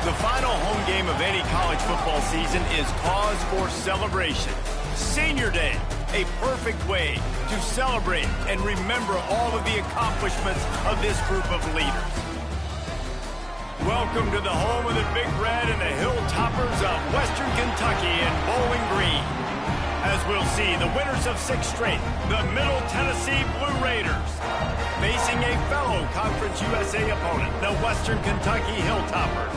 The final home game of any college football season is cause for celebration. Senior Day, a perfect way to celebrate and remember all of the accomplishments of this group of leaders. Welcome to the home of the Big Red and the Hilltoppers of Western Kentucky in Bowling Green. As we'll see, the winners of 6 straight, the Middle Tennessee Blue Raiders, facing a fellow Conference USA opponent, the Western Kentucky Hilltoppers.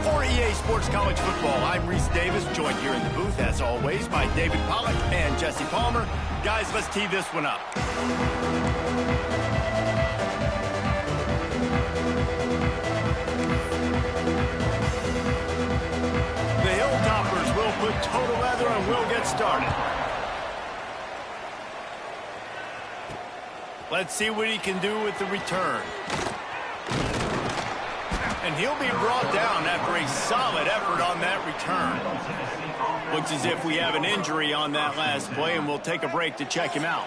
For EA Sports College Football, I'm Reese Davis, joined here in the booth, as always, by David Pollack and Jesse Palmer. Guys, let's tee this one up. The Hilltoppers will put total leather and we'll get started. Let's see what he can do with the return. And he'll be brought down after a solid effort on that return. Looks as if we have an injury on that last play, and we'll take a break to check him out.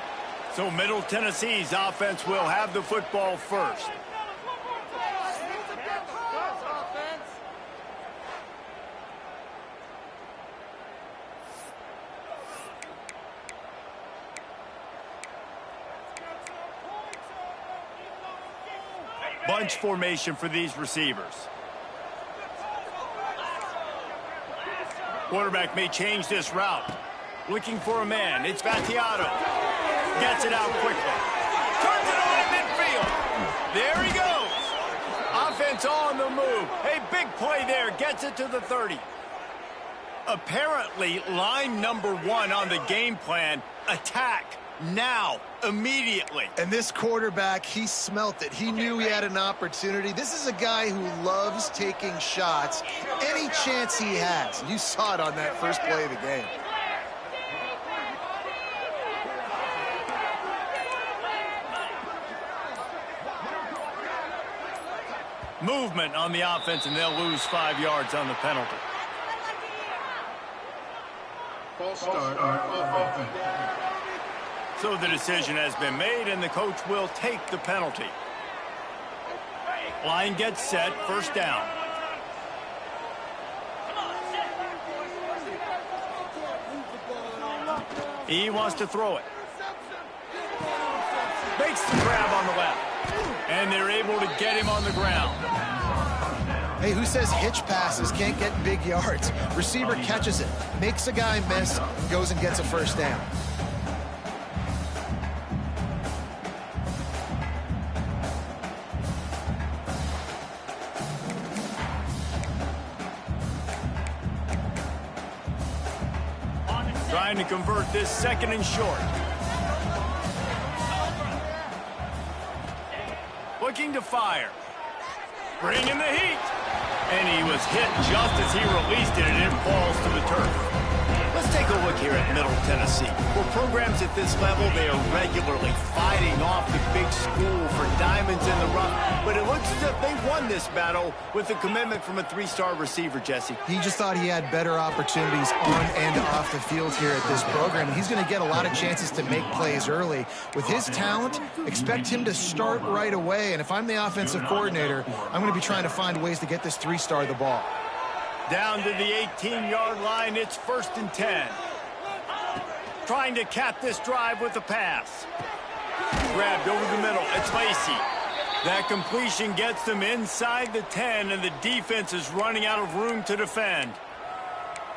So Middle Tennessee's offense will have the football first. Bunch formation for these receivers. Quarterback may change this route. Looking for a man. It's Vattiato. Gets it out quickly. Turns it on in midfield. There he goes. Offense on the move. A big play there. Gets it to the 30. Apparently, line number 1 on the game plan, attack. Now, immediately. And this quarterback, he smelt it. He knew he had an opportunity. This is a guy who loves taking shots any chance he has. You saw it on that first play of the game. Movement on the offense, and they'll lose 5 yards on the penalty. False start on offense. So the decision has been made, and the coach will take the penalty. Line gets set, first down. He wants to throw it. Makes the grab on the left. And they're able to get him on the ground. Hey, who says hitch passes can't get big yards? Receiver catches it, makes a guy miss, goes and gets a first down. Trying to convert this second and short. Looking to fire. Bringing the heat. And he was hit just as he released it, and it falls to the turf. Let's take a look here at Middle Tennessee. For programs at this level, they are regularly fighting off the big school for diamonds in the rough. But it looks as if they won this battle with a commitment from a 3-star receiver, Jesse. He just thought he had better opportunities on and off the field here at this program. And he's going to get a lot of chances to make plays early. With his talent, expect him to start right away. And if I'm the offensive coordinator, I'm going to be trying to find ways to get this 3-star the ball. Down to the 18-yard line, it's 1st and 10. Trying to cap this drive with a pass. Grabbed over the middle, it's Lacey. That completion gets them inside the 10, and the defense is running out of room to defend.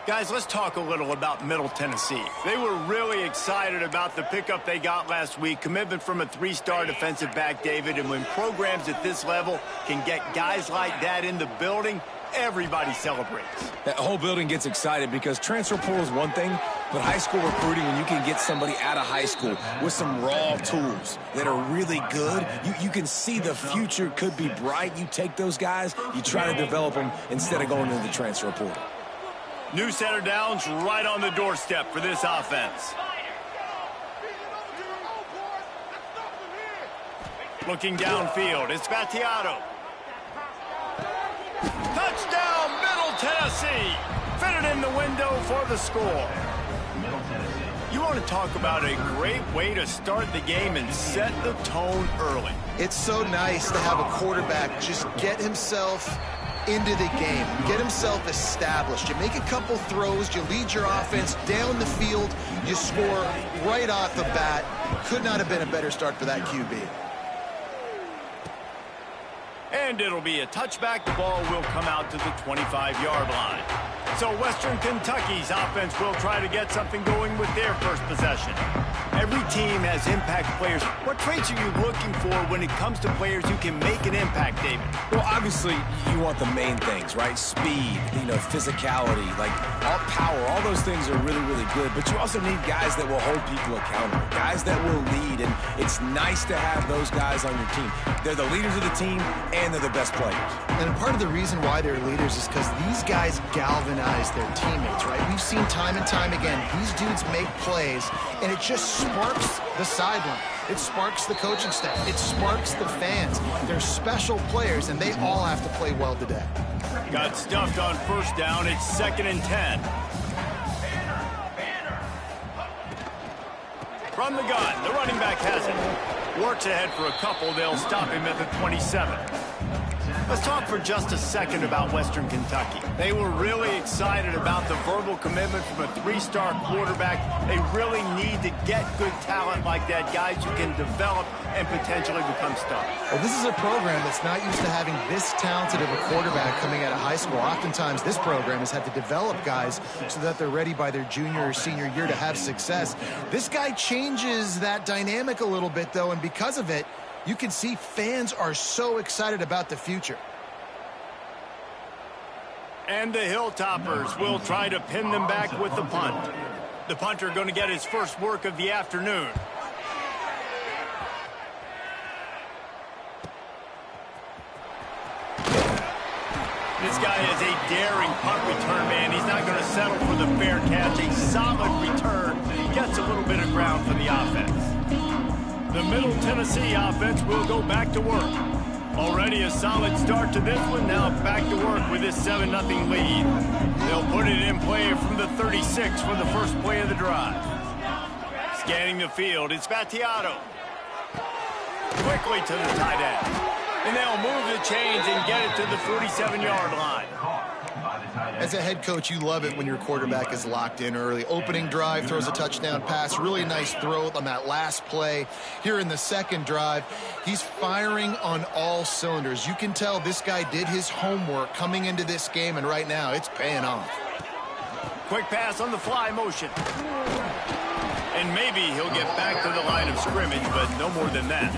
Guys, let's talk a little about Middle Tennessee. They were really excited about the pickup they got last week, commitment from a 3-star defensive back, David, and when programs at this level can get guys like that in the building, everybody celebrates. That whole building gets excited because transfer portal is one thing, but high school recruiting, when you can get somebody out of high school with some raw tools that are really good, you can see the future could be bright. You take those guys, you try to develop them instead of going into the transfer portal. New set of downs right on the doorstep for this offense. Looking downfield, it's Vattiato. Touchdown, Middle Tennessee. Fitted in the window for the score. You want to talk about a great way to start the game and set the tone early. It's so nice to have a quarterback just get himself into the game, get himself established. You make a couple throws, you lead your offense down the field, you score right off the bat. Could not have been a better start for that QB. And it'll be a touchback. The ball will come out to the 25-yard line. So Western Kentucky's offense will try to get something going with their first possession. Every team has impact players. What traits are you looking for when it comes to players who can make an impact, David? Well, obviously, you want the main things, right? Speed, physicality, like all power. All those things are really, really good. But you also need guys that will hold people accountable, guys that will lead. And it's nice to have those guys on your team. They're the leaders of the team, and they're the best players. And part of the reason why they're leaders is because these guys galvanize their teammates, right? We've seen time and time again, these dudes make plays, and it just sparks the sideline. It sparks the coaching staff. It sparks the fans. They're special players, and they all have to play well today. Got stuffed on first down. It's 2nd and 10. From the gun, the running back has it. Works ahead for a couple. They'll stop him at the 27. Let's talk for just a second about Western Kentucky. They were really excited about the verbal commitment from a 3-star quarterback. They really need to get good talent like that, guys who can develop and potentially become stars. Well, this is a program that's not used to having this talented of a quarterback coming out of high school. Oftentimes, this program has had to develop guys so that they're ready by their junior or senior year to have success. This guy changes that dynamic a little bit, though, and because of it, you can see fans are so excited about the future. And the Hilltoppers will try to pin them back with the punt. The punter going to get his first work of the afternoon. This guy is a daring punt return man. He's not going to settle for the fair catch. A solid return. Gets a little bit of ground for the offense. The Middle Tennessee offense will go back to work. Already a solid start to this one. Now back to work with this 7-0 lead. They'll put it in play from the 36 for the first play of the drive. Scanning the field, it's Battiato. Quickly to the tight end. And they'll move the chains and get it to the 47-yard line. As a head coach, you love it when your quarterback is locked in early. Opening drive, throws a touchdown pass. Really nice throw on that last play. Here in the second drive, he's firing on all cylinders. You can tell this guy did his homework coming into this game, and right now it's paying off. Quick pass on the fly motion. And maybe he'll get back to the line of scrimmage, but no more than that.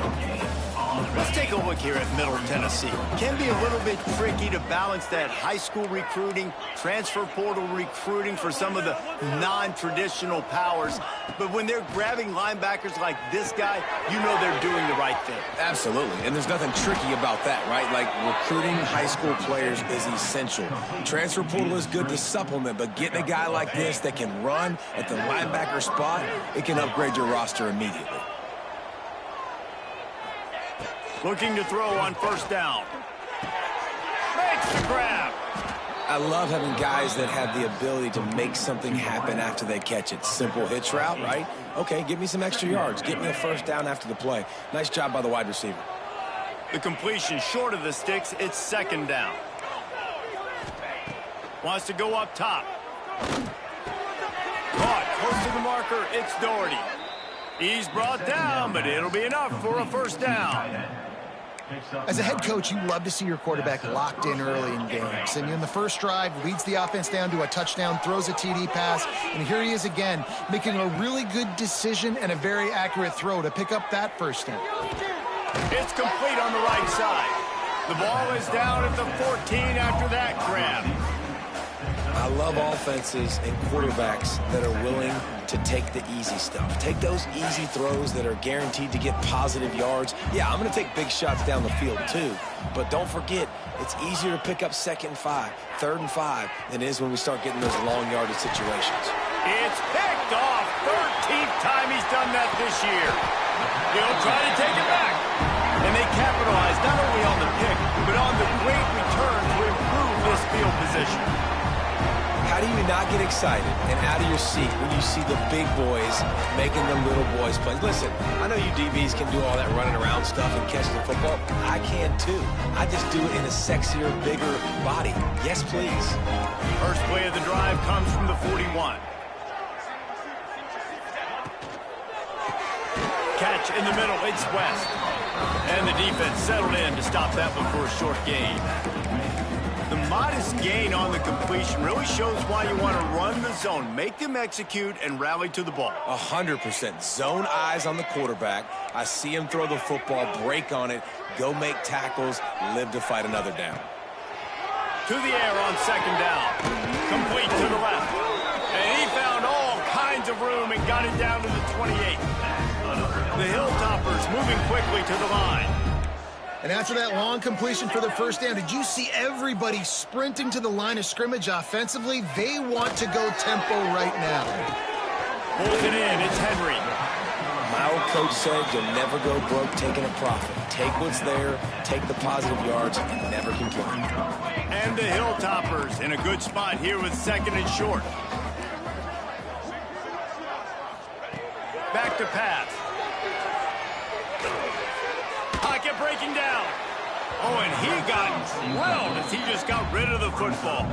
Let's take a look here at Middle Tennessee. Can be a little bit tricky to balance that high school recruiting, transfer portal recruiting for some of the non-traditional powers. But when they're grabbing linebackers like this guy, you know they're doing the right thing. Absolutely, and there's nothing tricky about that, right? Like, recruiting high school players is essential. Transfer portal is good to supplement, but getting a guy like this that can run at the linebacker spot, it can upgrade your roster immediately. Looking to throw on first down. Makes the grab. I love having guys that have the ability to make something happen after they catch it. Simple hitch route, right? Okay, give me some extra yards. Get me a first down after the play. Nice job by the wide receiver. The completion short of the sticks. It's second down. Wants to go up top. Caught close to the marker. It's Doherty. He's brought down, but it'll be enough for a first down. As a head coach, you love to see your quarterback locked in early in games. And in the first drive, leads the offense down to a touchdown, throws a TD pass, and here he is again, making a really good decision and a very accurate throw to pick up that first down. It's complete on the right side. The ball is down at the 14 after that grab. I love offenses and quarterbacks that are willing to take the easy stuff. Take those easy throws that are guaranteed to get positive yards. Yeah, I'm going to take big shots down the field too. But don't forget, it's easier to pick up 2nd and 5, 3rd and 5 than it is when we start getting those long yardage situations. It's picked off. 13th time he's done that this year. He'll try to take it back. And they capitalize not only on the pick, but on the great return to improve this field position. How do you not get excited and out of your seat when you see the big boys making the little boys play? Listen, I know you DBs can do all that running around stuff and catching the football. I can too. I just do it in a sexier, bigger body. Yes, please. First play of the drive comes from the 41. Catch in the middle, it's West. And the defense settled in to stop that one for a short gain. The modest gain on the completion really shows why you want to run the zone, make them execute, and rally to the ball. 100%. Zone eyes on the quarterback. I see him throw the football, break on it, go make tackles, live to fight another down. To the air on second down. Complete to the left. And he found all kinds of room and got it down to the 28. The Hilltoppers moving quickly to the line. And after that long completion for the first down, did you see everybody sprinting to the line of scrimmage offensively? They want to go tempo right now. Pulls it in, it's Henry. My old coach said you'll never go broke taking a profit. Take what's there, take the positive yards, and never complain. And the Hilltoppers in a good spot here with second and short. Back to pass. Pocket breaking down. Oh, and he got drilled as he just got rid of the football.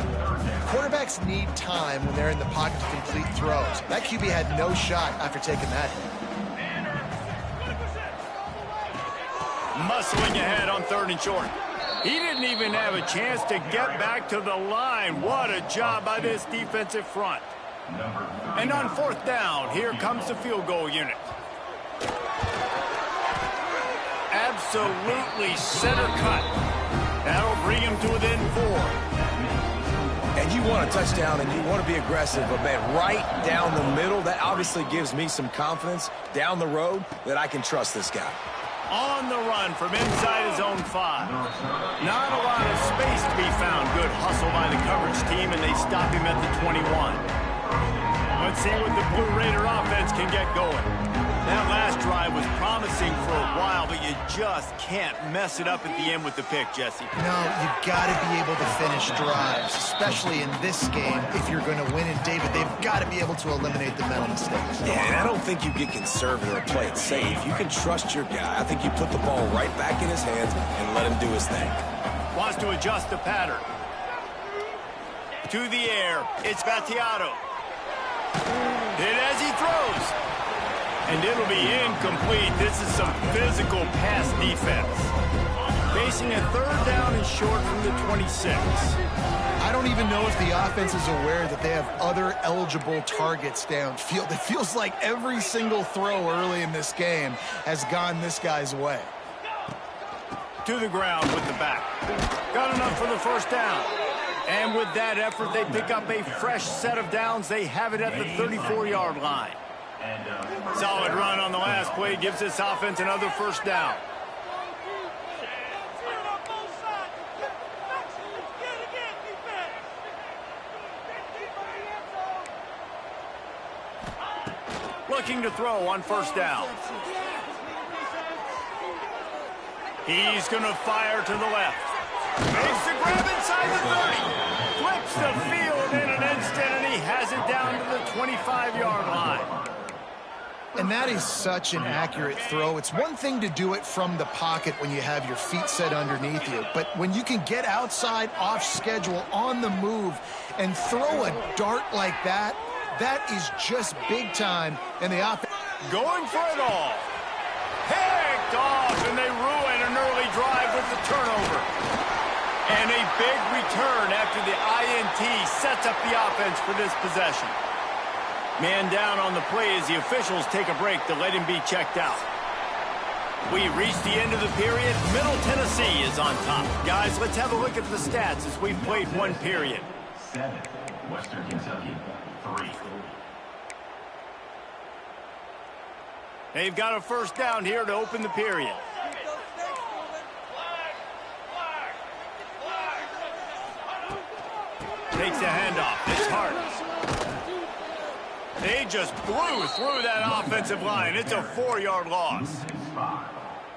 Quarterbacks need time when they're in the pocket to complete throws. That QB had no shot after taking that hit. Muscling ahead on third and short. He didn't even have a chance to get back to the line. What a job by this defensive front. And on fourth down, here comes the field goal unit. Absolutely center cut. That'll bring him to within 4. And you want a touchdown and you want to be aggressive, but man, right down the middle, that obviously gives me some confidence down the road that I can trust this guy. On the run from inside his own 5. Not a lot of space to be found. Good hustle by the coverage team, and they stop him at the 21. Let's see what the Blue Raider offense can get going. That last drive was promising for a while, but you just can't mess it up at the end with the pick, Jesse. No, you've got to be able to finish drives, especially in this game. If you're going to win it, David, they've got to be able to eliminate the mental mistakes. Yeah, and I don't think you get conservative or play it safe. You can trust your guy. I think you put the ball right back in his hands and let him do his thing. Wants to adjust the pattern. To the air, it's Battiato. Hit as he throws. And it'll be incomplete. This is some physical pass defense. Facing a third down and short from the 26. I don't even know if the offense is aware that they have other eligible targets downfield. It feels like every single throw early in this game has gone this guy's way. To the ground with the back. Got enough for the first down. And with that effort, they pick up a fresh set of downs. They have it at the 34-yard line. Solid run on the last play gives this offense another first down. Looking to throw on first down. He's going to fire to the left. Makes the grab inside the 30. Flips the field in an instant, and he has it down to the 25-yard line. And that is such an accurate throw. It's one thing to do it from the pocket when you have your feet set underneath you, but when you can get outside, off schedule, on the move, and throw a dart like that, that is just big time. And the offense going for it all. Picked off, and they ruin an early drive with the turnover. And a big return after the INT sets up the offense for this possession. Man down on the play as the officials take a break to let him be checked out. We reach the end of the period. Middle Tennessee is on top. Guys, let's have a look at the stats as we've played one period. 7, Western Kentucky, 3. They've got a first down here to open the period. Takes the handoff. It's Hart. They just blew through that offensive line. It's a 4-yard loss.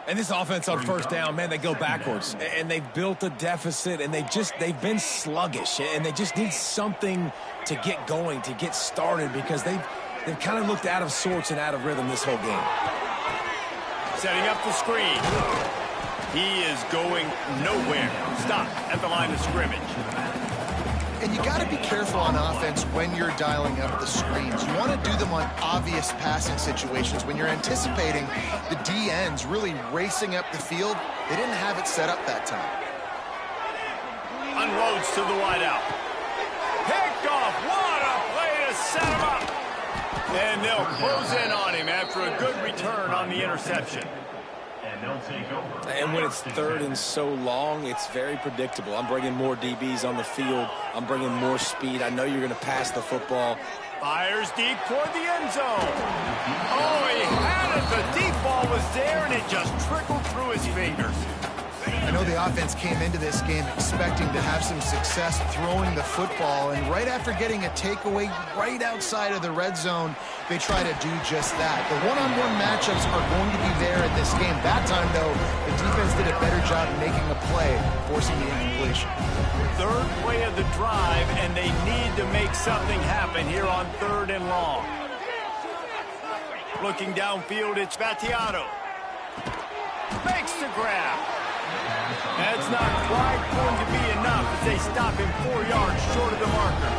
And this offense on first down, man, they go backwards. And they've built a deficit, and they've been sluggish. And they just need something to get going, to get started, because they've kind of looked out of sorts and out of rhythm this whole game. Setting up the screen. He is going nowhere. Stop at the line of scrimmage. And you got to be careful on offense when you're dialing up the screens. You want to do them on obvious passing situations. When you're anticipating the DNs really racing up the field, they didn't have it set up that time. Unloads to the wideout. Picked off. What a play to set him up. And they'll close in on him after a good return on the interception. And when it's third and so long, it's very predictable. I'm bringing more DBs on the field. I'm bringing more speed. I know you're going to pass the football. Fires deep toward the end zone. Oh, he had it. The deep ball was there, and it just trickled through his fingers. I know the offense came into this game expecting to have some success throwing the football, and right after getting a takeaway right outside of the red zone, they try to do just that. The one-on-one matchups are going to be there in this game. That time, though, the defense did a better job making a play, forcing the incompletion. Third play of the drive, and they need to make something happen here on 3rd and long. Looking downfield, it's Vattiato. Makes the grab. That's not quite going to be enough as they stop him 4 yards short of the marker.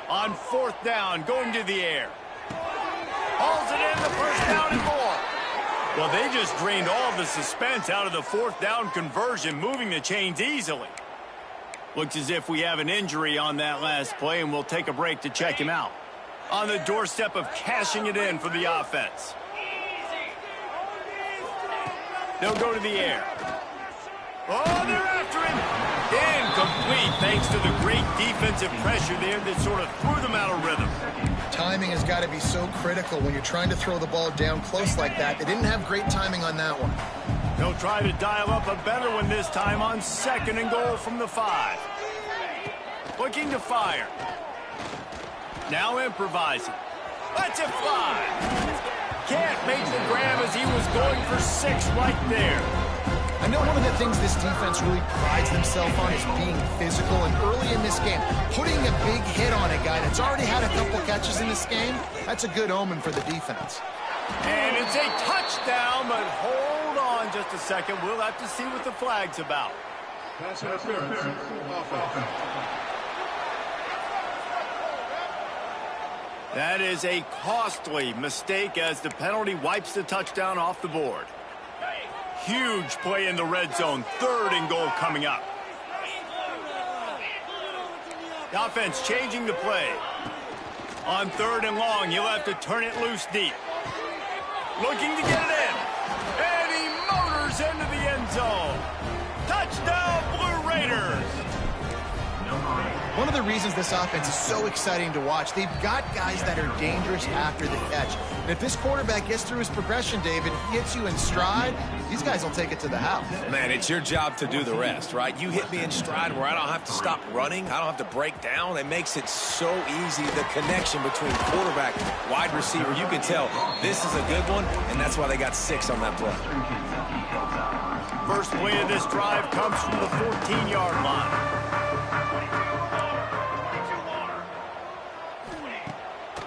On 4th down, going to the air. Hauls it in, the first down and more. Well, they just drained all the suspense out of the 4th down conversion, moving the chains easily. Looks as if we have an injury on that last play, and we'll take a break to check him out. On the doorstep of cashing it in for the offense. They'll go to the air. Oh, they're after him. Incomplete, thanks to the great defensive pressure there that sort of threw them out of rhythm. Timing has got to be so critical when you're trying to throw the ball down close like that. They didn't have great timing on that one. They'll try to dial up a better one this time on 2nd and goal from the 5. Looking to fire. Now improvising. Lets it fly. Can't make the grab as he was going for 6 right there. I know one of the things this defense really prides themselves on is being physical, and early in this game, putting a big hit on a guy that's already had a couple catches in this game, that's a good omen for the defense. And it's a touchdown, but hold on just a second. We'll have to see what the flag's about. Pass interference. Offense. That is a costly mistake as the penalty wipes the touchdown off the board. Huge play in the red zone. 3rd and goal coming up. The offense changing the play. On 3rd and long, he'll have to turn it loose deep. Looking to get it in. And he motors into the end zone. Touchdown, Blue Raiders. One of the reasons this offense is so exciting to watch, they've got guys that are dangerous after the catch. And if this quarterback gets through his progression, David, hits you in stride, these guys will take it to the house. Man, it's your job to do the rest, right? You hit me in stride where I don't have to stop running. I don't have to break down. It makes it so easy, the connection between quarterback, wide receiver. You can tell this is a good one, and that's why they got 6 on that play. First play of this drive comes from the 14-yard line.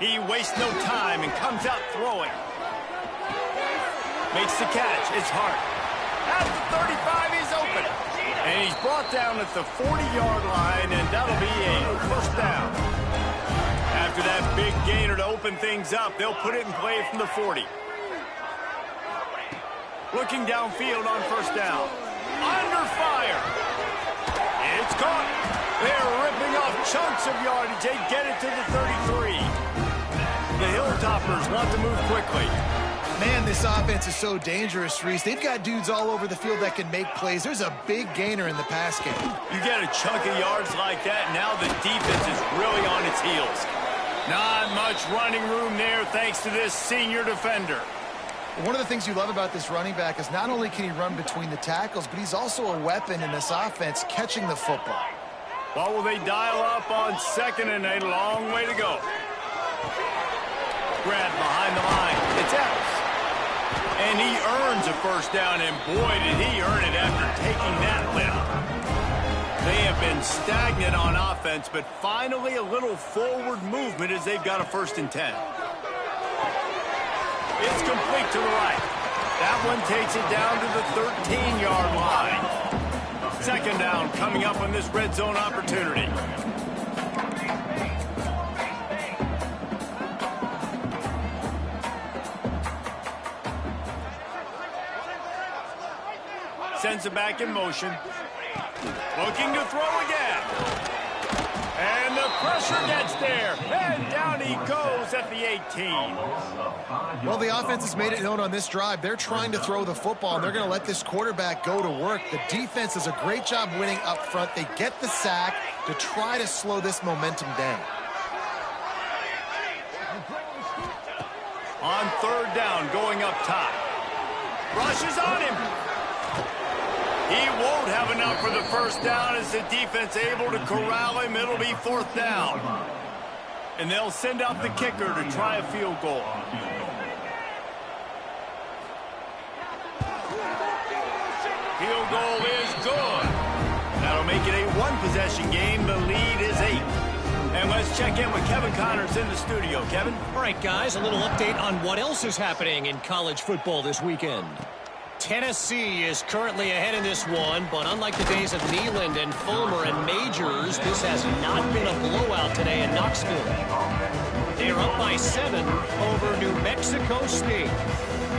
He wastes no time and comes out throwing. Makes the catch. It's Hart. At the 35, he's open. And he's brought down at the 40-yard line, and that'll be a first down. After that big gainer to open things up, they'll put it in play from the 40. Looking downfield on first down. Under fire. It's caught. They're ripping off chunks of yardage. They get it to the 33. The Hilltoppers want to move quickly. Man, this offense is so dangerous, Reese. They've got dudes all over the field that can make plays. There's a big gainer in the pass game. You get a chunk of yards like that, now the defense is really on its heels. Not much running room there thanks to this senior defender. One of the things you love about this running back is not only can he run between the tackles, but he's also a weapon in this offense catching the football. What will they dial up on second and a long way to go? Grab behind the line. It's Epps. And he earns a first down, and boy, did he earn it after taking that lift. They have been stagnant on offense, but finally a little forward movement as they've got a 1st and 10. It's complete to the right. That one takes it down to the 13-yard line. 2nd down coming up on this red zone opportunity. Sends it back in motion. Looking to throw again. And the pressure gets there. And down he goes at the 18. Well, the offense has made it known on this drive. They're trying to throw the football, and they're going to let this quarterback go to work. The defense does a great job winning up front. They get the sack to try to slow this momentum down. On 3rd down, going up top. Rushes on him. He won't have enough for the 1st down as the defense able to corral him. It'll be 4th down. And they'll send out the kicker to try a field goal. Field goal is good. That'll make it a 1-possession game. The lead is 8. And let's check in with Kevin Connors in the studio. Kevin? All right, guys, a little update on what else is happening in college football this weekend. Tennessee is currently ahead in this one, but unlike the days of Neyland and Fulmer and Majors, this has not been a blowout today in Knoxville. They are up by 7 over New Mexico State.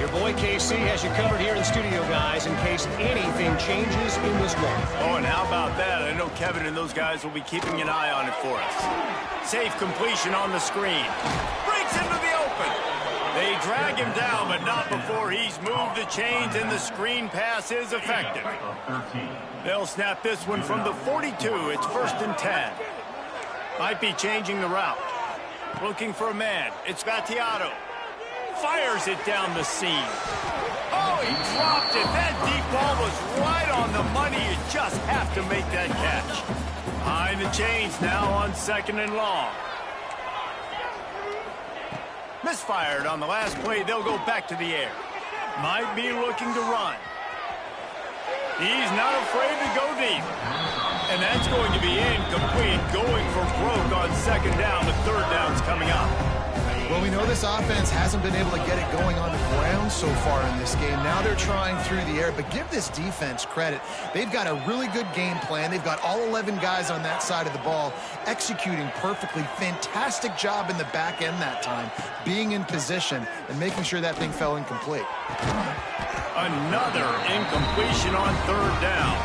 Your boy KC has you covered here in the studio, guys, in case anything changes in this one. Oh, and how about that? I know Kevin and those guys will be keeping an eye on it for us. Safe completion on the screen. Breaks into the open. They drag him down, but not before he's moved the chains, and the screen pass is effective. They'll snap this one from the 42. It's 1st and 10. Might be changing the route. Looking for a man. It's Vattiato. Fires it down the seam. Oh, he dropped it. That deep ball was right on the money. You just have to make that catch. Behind the chains now on 2nd and long. Misfired on the last play. They'll go back to the air. Might be looking to run. He's not afraid to go deep. And that's going to be incomplete. Going for broke on 2nd down. The 3rd down's coming up. Well, we know this offense hasn't been able to get it going on the ground so far in this game. Now they're trying through the air, but give this defense credit. They've got a really good game plan. They've got all 11 guys on that side of the ball executing perfectly. Fantastic job in the back end that time, being in position and making sure that thing fell incomplete. Another incompletion on 3rd down.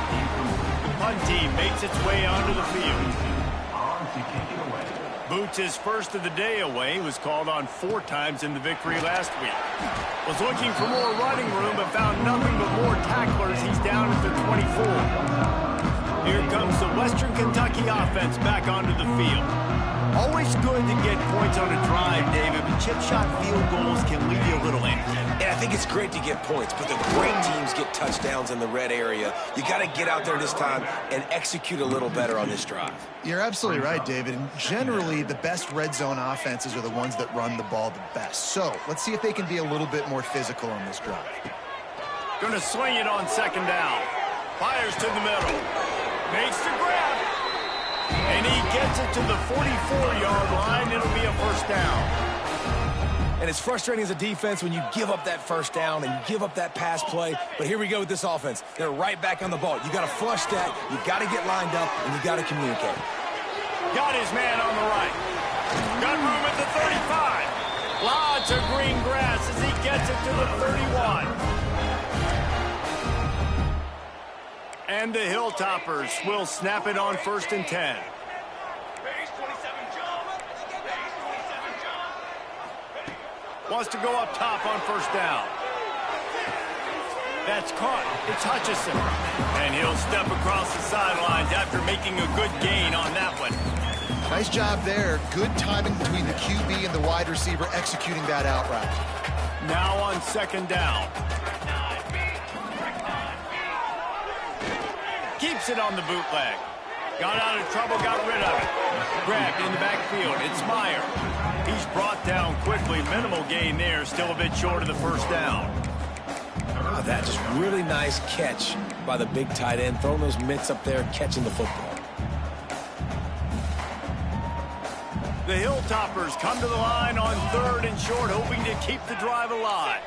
The punt team makes its way onto the field. Boots his first of the day away. Was called on 4 times in the victory last week. Was looking for more running room, but found nothing but more tacklers. He's down at the 24. Here comes the Western Kentucky offense back onto the field. Always good to get points on a drive, David, but chip shot field goals can leave you a little empty. And I think it's great to get points, but the great teams get touchdowns in the red area. You got to get out there this time and execute a little better on this drive. You're absolutely right, David. And generally, the best red zone offenses are the ones that run the ball the best. So let's see if they can be a little bit more physical on this drive. Going to swing it on 2nd down. Fires to the middle. Makes the grab. And he gets it to the 44-yard line. It'll be a 1st down. And it's frustrating as a defense when you give up that 1st down and you give up that pass play. But here we go with this offense. They're right back on the ball. You got to flush that. You got to get lined up, and you got to communicate. Got his man on the right. Got room at the 35. Lots of green grass as he gets it to the 31. And the Hilltoppers will snap it on 1st and 10. Wants to go up top on 1st down. That's caught. It's Hutchinson. And he'll step across the sidelines after making a good gain on that one. Nice job there. Good timing between the QB and the wide receiver executing that out route. Now on 2nd down. Keeps it on the bootleg. Got out of trouble, got rid of it. Grabbed in the backfield. It's Meyer. He's brought down quickly. Minimal gain there. Still a bit short of the first down. Oh, that just really nice catch by the big tight end. Throwing those mitts up there, catching the football. The Hilltoppers come to the line on 3rd and short, hoping to keep the drive alive.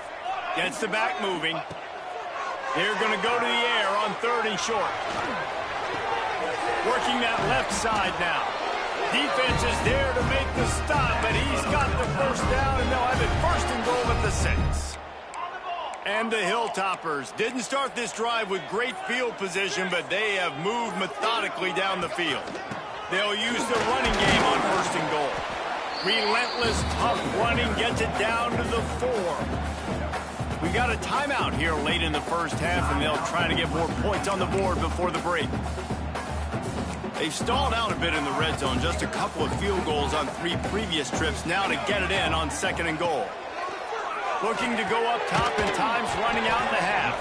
Gets the back moving. They're going to go to the air on 3rd and short. Working that left side now. Defense is there to make the stop, but he's got the first down, and they'll have it 1st and goal at the 6. And the Hilltoppers didn't start this drive with great field position, but they have moved methodically down the field. They'll use the running game on 1st and goal. Relentless, tough running gets it down to the 4. We've got a timeout here late in the first half, and they'll try to get more points on the board before the break. They've stalled out a bit in the red zone, just a couple of field goals on 3 previous trips, now to get it in on 2nd and goal. Looking to go up top, and time's running out in the half.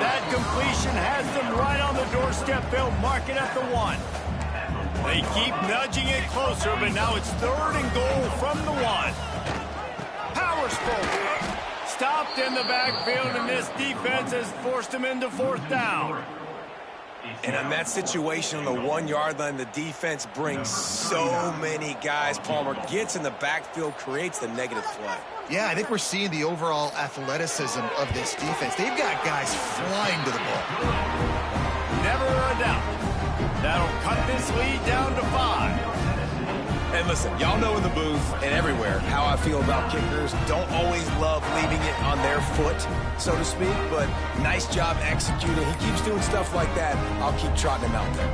That completion has them right on the doorstep. They'll mark it at the 1. They keep nudging it closer, but now it's 3rd and goal from the 1. Power spoke. Stopped in the backfield, and this defense has forced him into 4th down. And in that situation on the 1-yard line, the defense brings so many guys. Palmer gets in the backfield, creates the negative play. Yeah, I think we're seeing the overall athleticism of this defense. They've got guys flying to the ball. Never a doubt. That'll cut this lead down to 5. And listen, y'all know in the booth and everywhere how I feel about kickers. Don't always love leaving it on their foot, so to speak, but nice job executing. He keeps doing stuff like that. I'll keep trotting him out there.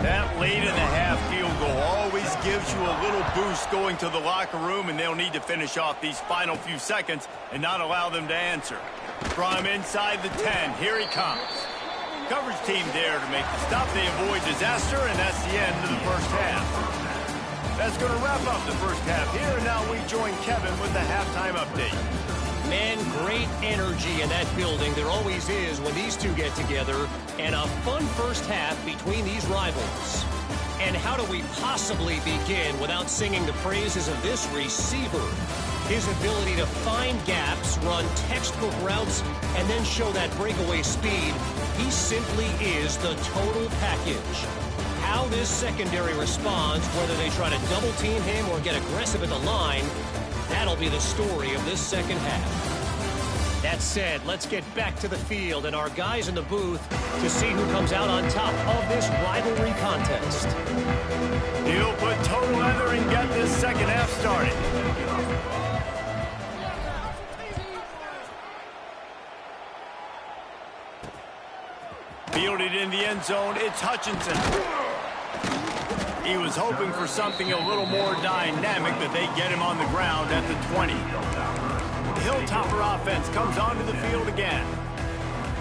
That late in the half field goal always gives you a little boost going to the locker room, and they'll need to finish off these final few seconds and not allow them to answer. Draw him inside the 10. Here he comes. Coverage team there to make the stop. They avoid disaster, and that's the end of the first half. That's going to wrap up the first half here, and now we join Kevin with the halftime update. Man, great energy in that building. There always is when these two get together, and a fun first half between these rivals. And how do we possibly begin without singing the praises of this receiver? His ability to find gaps, run textbook routes, and then show that breakaway speed. He simply is the total package. How this secondary responds, whether they try to double team him or get aggressive at the line, that'll be the story of this second half. That said, let's get back to the field and our guys in the booth to see who comes out on top of this rivalry contest. He'll put total leather and get this second half started. Fielded in the end zone, it's Hutchinson. He was hoping for something a little more dynamic, but they get him on the ground at the 20. The Hilltopper offense comes onto the field again.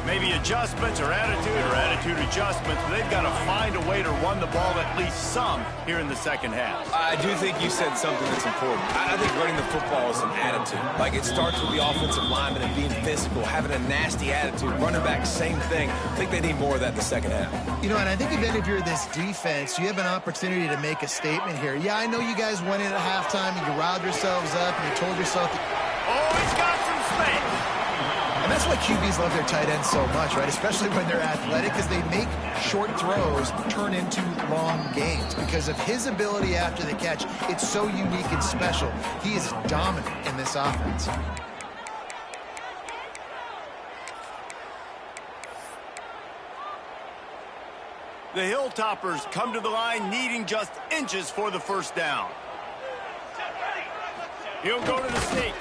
Maybe adjustments or attitude adjustments, but they've got to find a way to run the ball at least some here in the second half. I do think you said something that's important. I think running the football is an attitude. Like, it starts with the offensive lineman and being physical, having a nasty attitude. Running back, same thing. I think they need more of that in the second half. You know, and I think if you're this defense, you have an opportunity to make a statement here. Yeah, I know you guys went in at halftime and you riled yourselves up and you told yourself that... Oh, he's got some space. And that's why QBs love their tight ends so much, right? Especially when they're athletic, because they make short throws turn into long gains. Because of his ability after the catch, it's so unique and special. He is dominant in this offense. The Hilltoppers come to the line needing just inches for the first down. He'll go to the stake.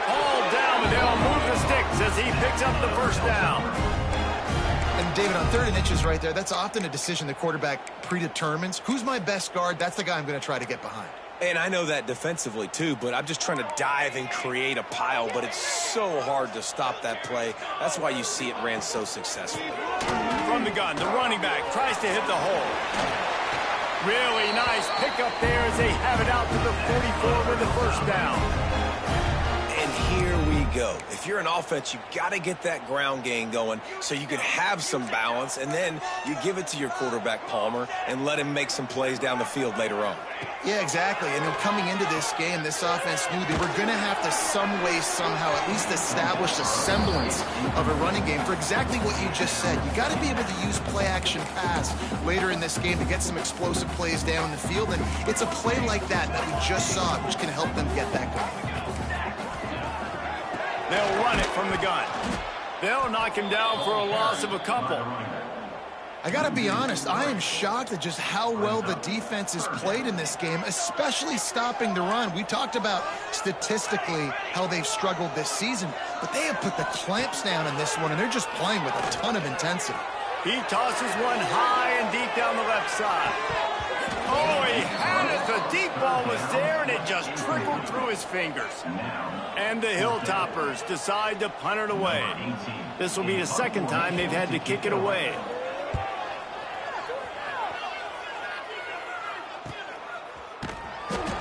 All down, but they'll move the sticks as he picks up the first down. And David, on 3rd and inches right there, that's often a decision the quarterback predetermines. Who's my best guard? That's the guy I'm going to try to get behind. And I know that defensively, too, but I'm just trying to dive and create a pile, but it's so hard to stop that play. That's why you see it ran so successfully. From the gun, the running back tries to hit the hole. Really nice pickup there as they have it out to the 44 with the first down. And here we go. If you're an offense, you got to get that ground game going so you can have some balance, and then you give it to your quarterback, Palmer, and let him make some plays down the field later on. Yeah, exactly. And then coming into this game, this offense knew they were going to have to some way, somehow, at least establish a semblance of a running game for exactly what you just said. You got to be able to use play-action pass later in this game to get some explosive plays down the field, and it's a play like that we just saw, which can help them get that going. They'll run it from the gun. They'll knock him down for a loss of a couple. I got to be honest, I am shocked at just how well the defense has played in this game, especially stopping the run. We talked about statistically how they've struggled this season, but they have put the clamps down in this one, and they're just playing with a ton of intensity. He tosses one high and deep down the left side. Oh, he had it. The deep ball was there, and it just trickled through his fingers. And the Hilltoppers decide to punt it away. This will be the second time they've had to kick it away.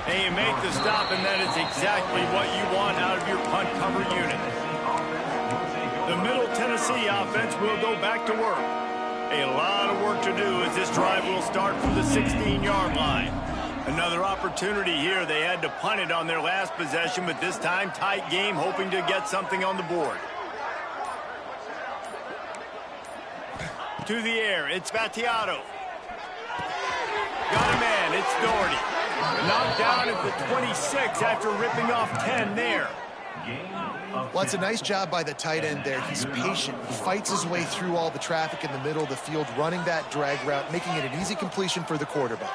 And you make the stop, and that is exactly what you want out of your punt cover unit. The Middle Tennessee offense will go back to work. A lot of work to do as this drive will start from the 16-yard line. Another opportunity here. They had to punt it on their last possession, but this time tight game, hoping to get something on the board. To the air, it's Battiato. Got a man, it's Doherty. Knocked down at the 26 after ripping off 10 there. Well, it's a nice job by the tight end there. He's patient. He fights his way through all the traffic in the middle of the field, running that drag route, making it an easy completion for the quarterback.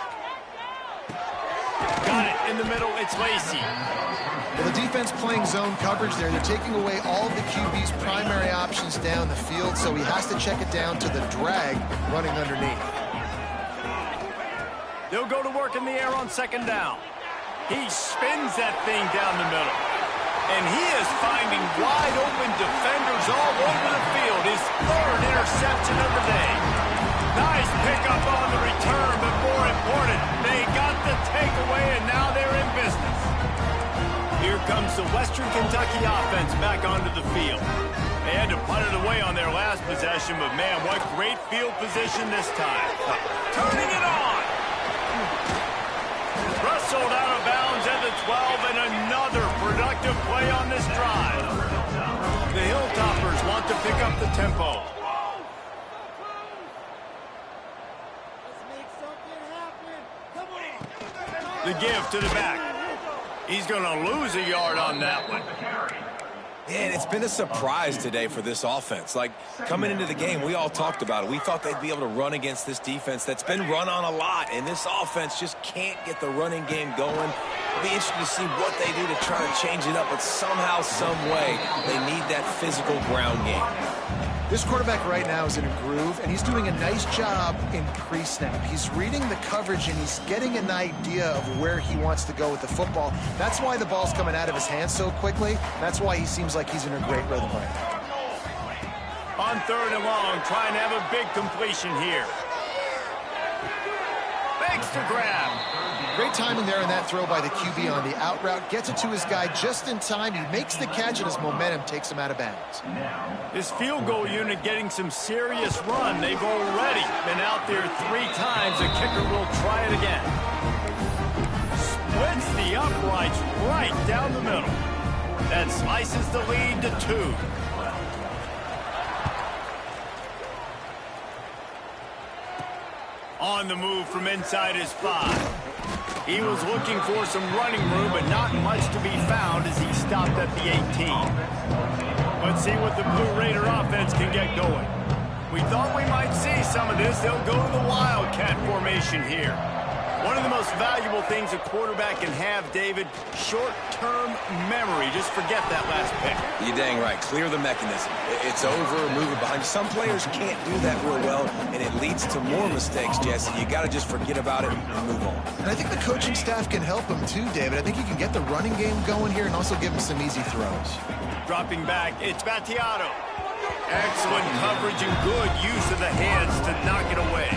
Got it in the middle, it's Lacy. Well, the defense playing zone coverage there. They're taking away all of the QB's primary options down the field, so he has to check it down to the drag running underneath. They'll go to work in the air on second down. He spins that thing down the middle. And he is finding wide open defenders all over the field. His third interception of the day. Nice pickup on the return, but more important, they got the takeaway, and now they're in business. Here comes the Western Kentucky offense back onto the field. They had to punt it away on their last possession, but man, what great field position this time. Turning it on. Wrestled out of bounds at the 12, and another productive play on this drive. The Hilltoppers want to pick up the tempo. The give to the back. He's going to lose a yard on that one. And it's been a surprise today for this offense. Like, coming into the game, we all talked about it. We thought they'd be able to run against this defense that's been run on a lot, and this offense just can't get the running game going. It'll be interesting to see what they do to try to change it up, but somehow, some way, they need that physical ground game. This quarterback right now is in a groove, and he's doing a nice job in pre-snap. He's reading the coverage, and he's getting an idea of where he wants to go with the football. That's why the ball's coming out of his hands so quickly. That's why he seems like he's in a great rhythm right now. On third and long, trying to have a big completion here. Makes the grab. Great timing there in that throw by the QB on the out route. Gets it to his guy just in time. He makes the catch, and his momentum takes him out of bounds. This field goal unit getting some serious run. They've already been out there 3 times. The kicker will try it again. Splits the uprights right down the middle. That slices the lead to 2. On the move from inside his 5. He was looking for some running room, but not much to be found as he stopped at the 18. Let's see what the Blue Raider offense can get going. We thought we might see some of this. They'll go to the Wildcat formation here. One of the most valuable things a quarterback can have, David, short-term memory. Just forget that last pick. You're dang right. Clear the mechanism. It's over, move it behind. Some players can't do that real well, and it leads to more mistakes, Jesse. You got to just forget about it and move on. And I think the coaching staff can help him too, David. I think he can get the running game going here and also give him some easy throws. Dropping back, it's Battiato. Excellent coverage and good use of the hands to knock it away.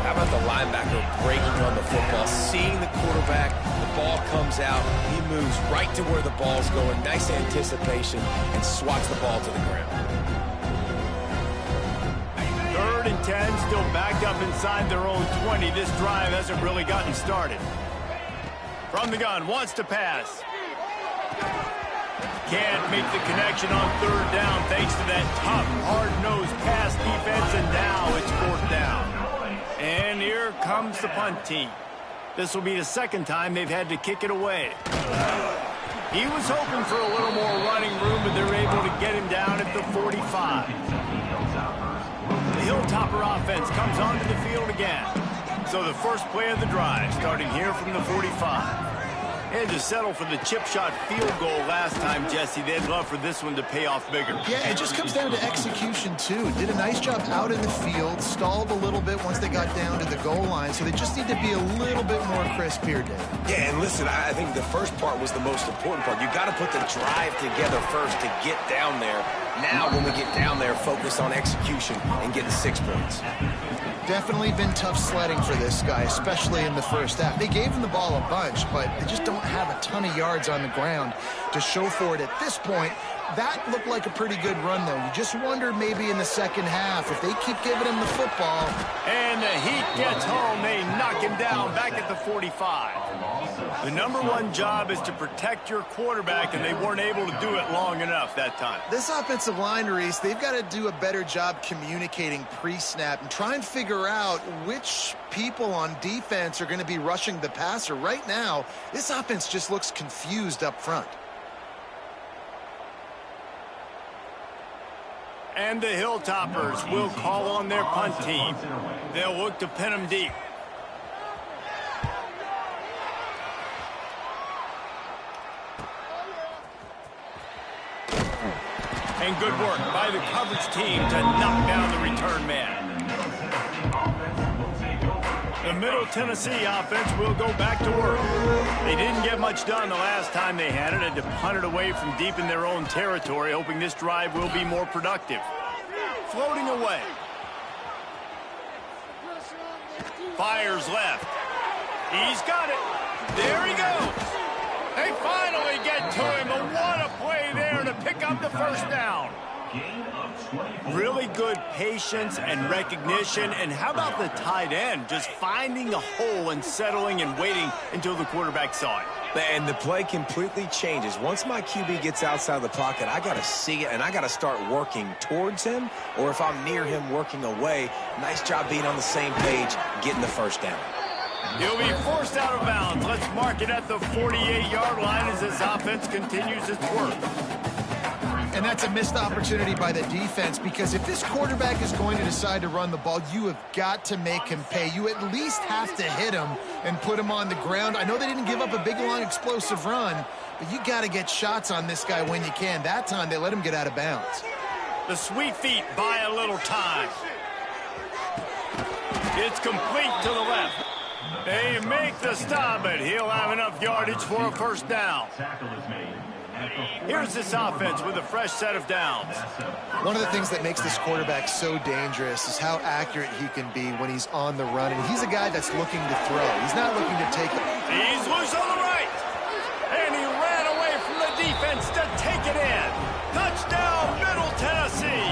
How about the linebacker breaking on the football, seeing the quarterback, the ball comes out, he moves right to where the ball's going, nice anticipation, and swats the ball to the ground. 3rd and 10, still backed up inside their own 20. This drive hasn't really gotten started. From the gun, wants to pass. Can't make the connection on 3rd down thanks to that tough, hard-nosed pass defense, and now it's 4th down. And here comes the punt team. This will be the 2nd time they've had to kick it away. He was hoping for a little more running room, but they're able to get him down at the 45. The Hilltopper offense comes onto the field again. So the first play of the drive, starting here from the 45. They had to settle for the chip shot field goal last time, Jesse. They'd love for this one to pay off bigger. Yeah, it just comes down to execution, too. Did a nice job out in the field, stalled a little bit once they got down to the goal line, so they just need to be a little bit more crisp here, Dave. Yeah, and listen, I think the first part was the most important part. You got to put the drive together first to get down there. Now, when we get down there, focus on execution and getting 6 points. Definitely been tough sledding for this guy, especially in the first half. They gave him the ball a bunch, but they just don't have a ton of yards on the ground to show for it at this point. That looked like a pretty good run, though. You just wondered maybe in the second half if they keep giving him the football. And the heat gets home. They knock him down back at the 45. The #1 job is to protect your quarterback, and they weren't able to do it long enough that time. This offensive line, Reese, they've got to do a better job communicating pre-snap and try and figure out which people on defense are going to be rushing the passer. Right now, this offense just looks confused up front. And the Hilltoppers will call on their punt team. They'll look to pin them deep. And good work by the coverage team to knock down the return man. The Middle Tennessee offense will go back to work. They didn't get much done the last time they had it, and to punt it away from deep in their own territory, hoping this drive will be more productive. Floating away. Fires left. He's got it. There he goes. They finally get to him, and what a play there to pick up the first down. Really good patience and recognition. And how about the tight end? Just finding the hole and settling and waiting until the quarterback saw it. And the play completely changes. Once my QB gets outside the pocket, I got to see it, and I got to start working towards him, or if I'm near him, working away. Nice job being on the same page, getting the first down. He'll be forced out of bounds. Let's mark it at the 48-yard line as this offense continues its work. And that's a missed opportunity by the defense, because if this quarterback is going to decide to run the ball, you have got to make him pay. You at least have to hit him and put him on the ground. I know they didn't give up a big, long, explosive run, but you got to get shots on this guy when you can. That time, they let him get out of bounds. The sweet feet buy a little time. It's complete to the left. They make the stop, but he'll have enough yardage for a first down. Here's this offense with a fresh set of downs. One of the things that makes this quarterback so dangerous is how accurate he can be when he's on the run. And he's a guy that's looking to throw. He's not looking to take it. He's loose on the right. And he ran away from the defense to take it in. Touchdown, Middle Tennessee.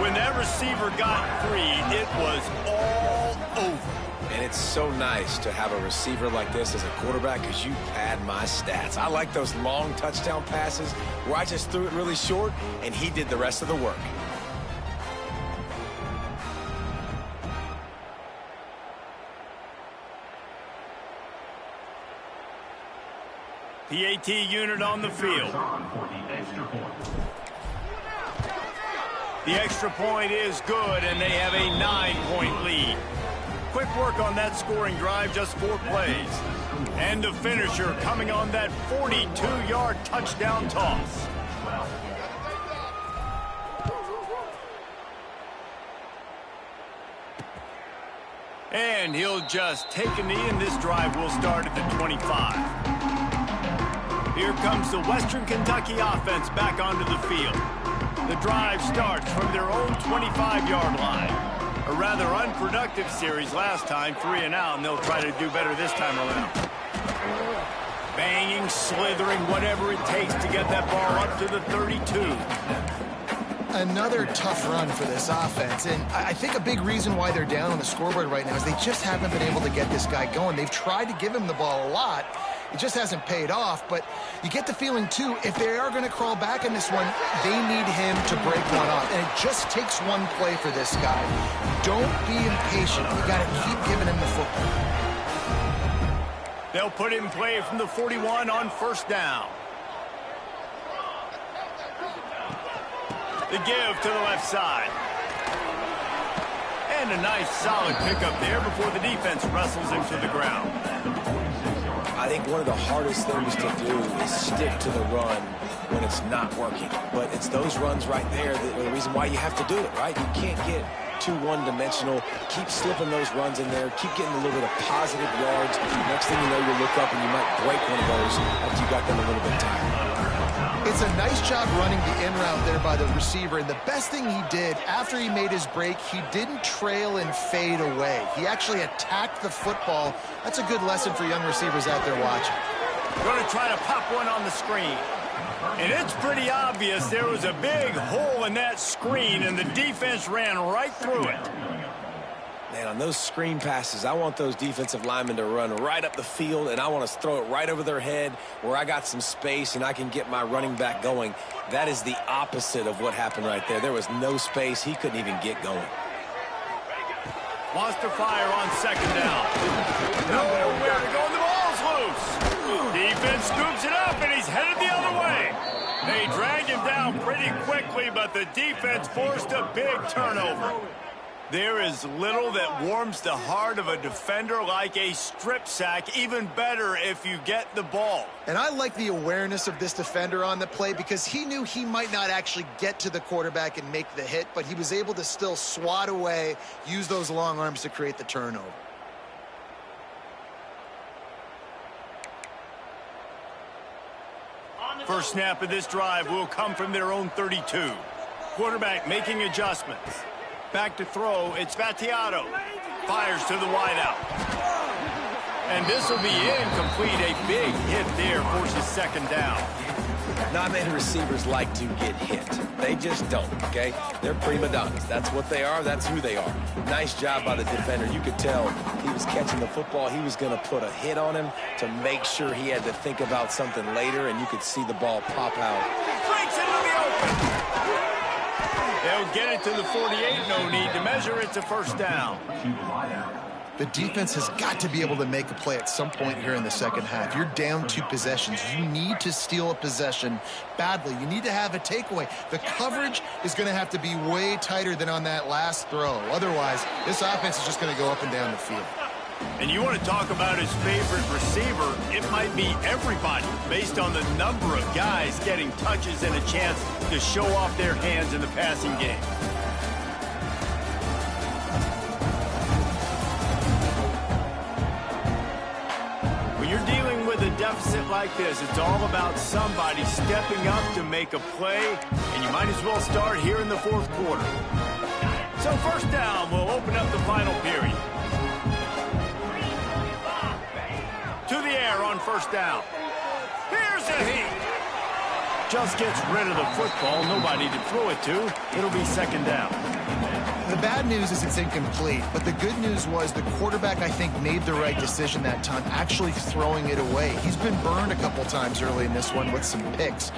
When that receiver got free, it was all over. And it's so nice to have a receiver like this as a quarterback, because you pad my stats. I like those long touchdown passes where I just threw it really short and he did the rest of the work. PAT unit on the field. The extra point is good, and they have a 9-point lead. Quick work on that scoring drive, just 4 plays. And the finisher coming on that 42-yard touchdown toss. And he'll just take a knee, and this drive will start at the 25. Here comes the Western Kentucky offense back onto the field. The drive starts from their own 25-yard line. A rather unproductive series last time, 3 and out, and they'll try to do better this time around. Banging, slithering, whatever it takes to get that ball up to the 32. Another tough run for this offense, and I think a big reason why they're down on the scoreboard right now is they just haven't been able to get this guy going. They've tried to give him the ball a lot. It just hasn't paid off, but you get the feeling, too, if they are going to crawl back in this one, they need him to break one off, and it just takes one play for this guy. Don't be impatient. You got to keep giving him the football. They'll put him in play from the 41 on first down. The give to the left side. And a nice solid pickup there before the defense wrestles him to the ground. I think one of the hardest things to do is stick to the run when it's not working. But it's those runs right there that are the reason why you have to do it, right? You can't get too one-dimensional. Keep slipping those runs in there. Keep getting a little bit of positive yards. Next thing you know, you look up and you might break one of those after you got them a little bit tired. It's a nice job running the in route there by the receiver, and the best thing he did after he made his break, he didn't trail and fade away. He actually attacked the football. That's a good lesson for young receivers out there watching. Going to try to pop one on the screen. And it's pretty obvious there was a big hole in that screen, and the defense ran right through it. Man, on those screen passes, I want those defensive linemen to run right up the field, and I want to throw it right over their head where I got some space and I can get my running back going. That is the opposite of what happened right there. There was no space. He couldn't even get going. Wants to fire on second down. Nowhere to go, and the ball's loose. Defense scoops it up, and he's headed the other way. They drag him down pretty quickly, but the defense forced a big turnover. There is little that warms the heart of a defender like a strip sack, even better if you get the ball. And I like the awareness of this defender on the play because he knew he might not actually get to the quarterback and make the hit, but he was able to still swat away, use those long arms to create the turnover. First snap of this drive will come from their own 32. Quarterback making adjustments. Back to throw, it's Vattiato. Fires to the wideout. And this will be incomplete. A big hit there, forces second down. Not many receivers like to get hit. They just don't, okay? They're prima donnas. That's what they are. That's who they are. Nice job by the defender. You could tell he was catching the football. He was going to put a hit on him to make sure he had to think about something later, and you could see the ball pop out. Breaks into the open. They'll get it to the 48. No need to measure. It's a first down. The defense has got to be able to make a play at some point here in the second half. You're down 2 possessions. You need to steal a possession badly. You need to have a takeaway. The coverage is going to have to be way tighter than on that last throw. Otherwise, this offense is just going to go up and down the field. And you want to talk about his favorite receiver, it might be everybody based on the number of guys getting touches and a chance to show off their hands in the passing game. When you're dealing with a deficit like this, it's all about somebody stepping up to make a play, and you might as well start here in the fourth quarter. So first down will open up the final period. To the air on first down. Here's a heat. Just gets rid of the football. Nobody to throw it to. It'll be second down. The bad news is it's incomplete, but the good news was the quarterback, I think, made the right decision that time, actually throwing it away. He's been burned a couple times early in this one with some picks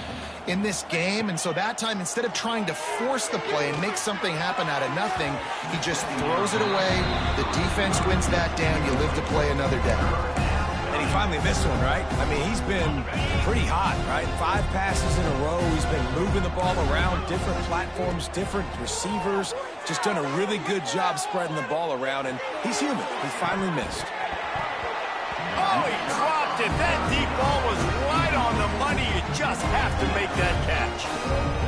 in this game, and so that time, instead of trying to force the play and make something happen out of nothing, he just throws it away. The defense wins that down. You live to play another day. And he finally missed one, right? I mean, he's been pretty hot, right? 5 passes in a row. He's been moving the ball around, different platforms, different receivers. Just done a really good job spreading the ball around, and he's human. He finally missed. Oh, he dropped it. That deep ball was right on the money. You just have to make that catch.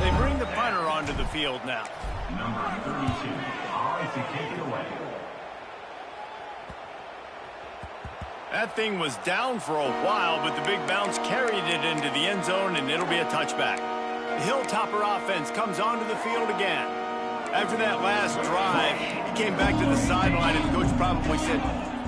They bring the punter onto the field now. Number 32, tries to take it away. That thing was down for a while, but the big bounce carried it into the end zone, and it'll be a touchback. The Hilltopper offense comes onto the field again. After that last drive, he came back to the sideline, and the coach probably said,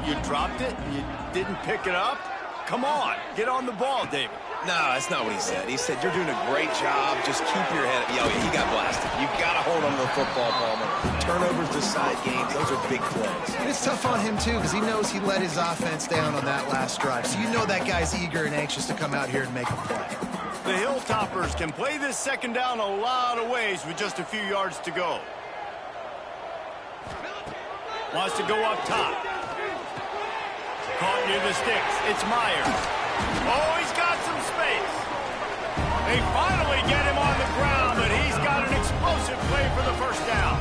"You dropped it? You didn't pick it up? Come on, get on the ball, David." No, that's not what he said. He said, "You're doing a great job. Just keep your head up." Yo, he got blasted. You got to hold on to the football, Palmer. Turnovers decide games. Those are big plays. And it's tough on him, too, because he knows he let his offense down on that last drive. So you know that guy's eager and anxious to come out here and make a play. The Hilltoppers can play this second down a lot of ways with just a few yards to go. Wants to go up top. Caught near the sticks. It's Myers. Oh, he's got some space. They finally get him on the ground, but he's got an explosive play for the first down.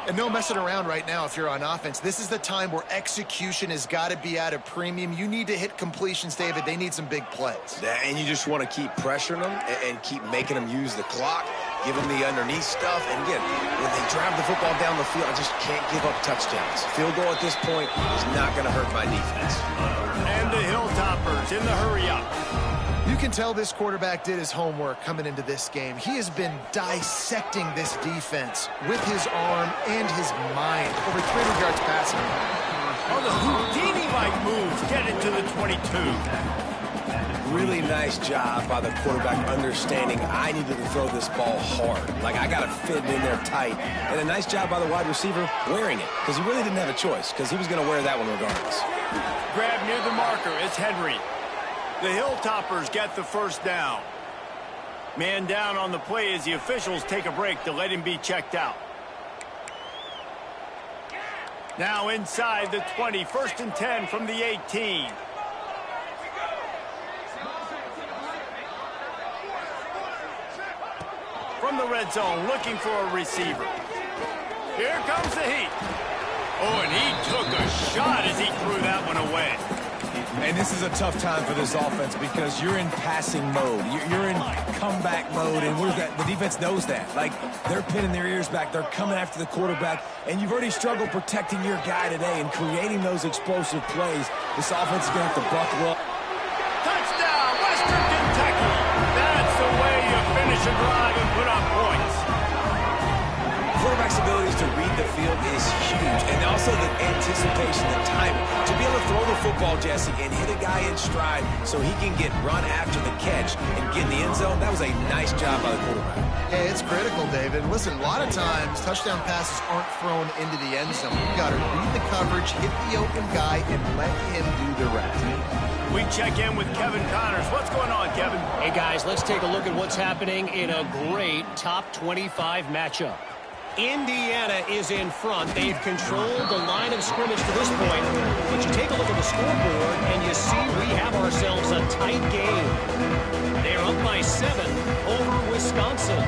And no messing around right now if you're on offense. This is the time where execution has got to be at a premium. You need to hit completions, David. They need some big plays. And you just want to keep pressuring them and keep making them use the clock, give them the underneath stuff. And again, when they drive the football down the field, I just can't give up touchdowns. Field goal at this point is not going to hurt my defense. And the Hilltoppers in the hurry-up. You can tell this quarterback did his homework coming into this game. He has been dissecting this defense with his arm and his mind. Over 300 yards passing. Oh, the Houdini-like moves get it to the 22. Really nice job by the quarterback understanding I needed to throw this ball hard. Like, I got to fit it in there tight. And a nice job by the wide receiver wearing it, because he really didn't have a choice, because he was going to wear that one regardless. Grab near the marker. It's Henry. The Hilltoppers get the first down. Man down on the play as the officials take a break to let him be checked out. Now inside the 20, 1st and 10 from the 18. From the red zone, looking for a receiver. Here comes the heat. Oh, and he took a shot as he threw that one away. And this is a tough time for this offense because you're in passing mode. You're in comeback mode, and the defense knows that. Like, they're pinning their ears back. They're coming after the quarterback, and you've already struggled protecting your guy today and creating those explosive plays. This offense is going to have to buckle up. Touchdown, Western Kentucky. That's the way you finish a drive and put up points. Quarterback's abilities to read the field is huge, and also the anticipation, the timing. To be able to throw the football, Jesse, and hit a guy in stride so he can get run after the catch and get in the end zone, that was a nice job by the quarterback. Hey, it's critical, David. Listen, a lot of times touchdown passes aren't thrown into the end zone. You've got to read the coverage, hit the open guy, and let him do the rest. We check in with Kevin Connors. What's going on, Kevin? Hey, guys, let's take a look at what's happening in a great top 25 matchup. Indiana is in front. They've controlled the line of scrimmage to this point. But you take a look at the scoreboard, and you see we have ourselves a tight game. They're up by 7 over Wisconsin.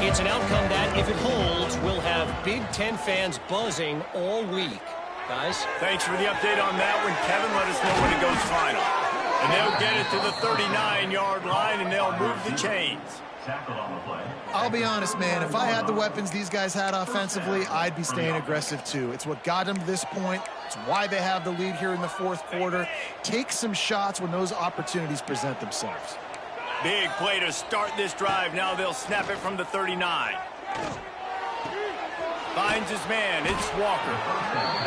It's an outcome that, if it holds, will have Big Ten fans buzzing all week. Guys? Thanks for the update on that one, Kevin. Let us know when it goes final. And they'll get it to the 39-yard line, and they'll move the chains. I'll be honest, man. If I had the weapons these guys had offensively, I'd be staying aggressive too. It's what got them to this point. It's why they have the lead here in the 4th quarter. Take some shots when those opportunities present themselves. Big play to start this drive. Now they'll snap it from the 39. Finds his man. It's Walker.